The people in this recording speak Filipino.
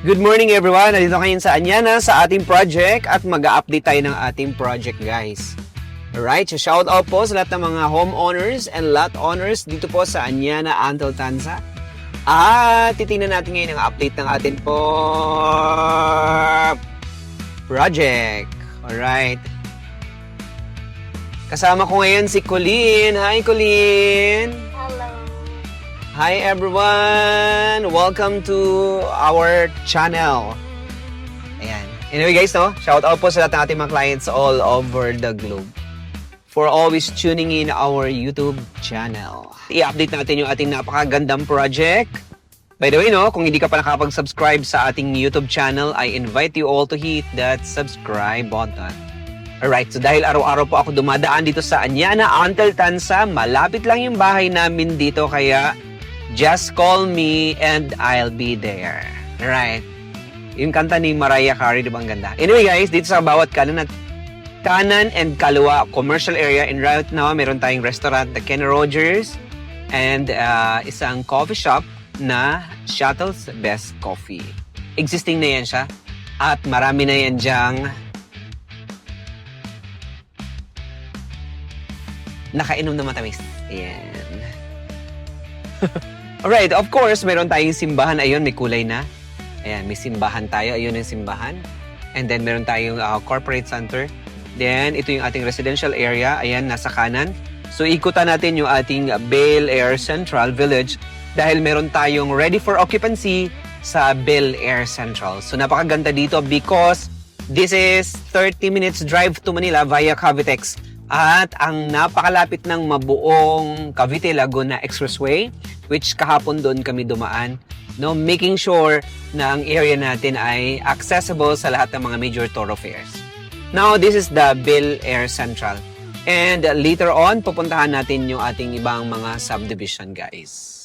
Good morning everyone! Nandito ngayon sa Anyana sa ating project at mag-update tayo ng ating project guys. Alright, so shout out po sa lahat ng mga homeowners and lot owners dito po sa Anyana, Antal, Tanza. At titingnan natin ngayon ang update ng ating po project. Alright. Kasama ko ngayon si Colleen. Hi Colleen! Hello. Hi everyone! Welcome to our channel. Ayan. Anyway guys, no? Shout out po sa lahat ng ating mga clients all over the globe for always tuning in our YouTube channel. I-update natin yung ating napakagandang project. By the way, no, kung hindi ka pa nakapag-subscribe sa ating YouTube channel, I invite you all to hit that subscribe button. Alright, so dahil araw-araw po ako dumadaan dito sa Anyana, Antal, Tanza, malapit lang yung bahay namin dito, kaya just call me and I'll be there. Alright. Yung kanta ni Mariah Carey, di ba ang ganda? Anyway guys, dito sa bawat kanan and kaliwa commercial area, and right now meron tayong restaurant, the Ken Rogers, and isang coffee shop na Shuttle's Best Coffee. Existing na yan siya at marami na yan dyang nakainom na matamis. Ayan. Alright, of course, meron tayong simbahan. Ayun, may kulay na. Ayan, may simbahan tayo. Ayun yung simbahan. And then, meron tayong corporate center. Then, ito yung ating residential area. Ayan, nasa kanan. So, ikutan natin yung ating Bel Air Central Village dahil meron tayong ready for occupancy sa Bel Air Central. So, napakaganda dito because this is 30 minutes drive to Manila via Cavitex. At ang napakalapit ng mabuong Cavite-Laguna Expressway, which kahapon doon kami dumaan, no, making sure na ang area natin ay accessible sa lahat ng mga major thoroughfares. Now, this is the Bel Air Central. And later on, pupuntahan natin yung ating ibang mga subdivision, guys.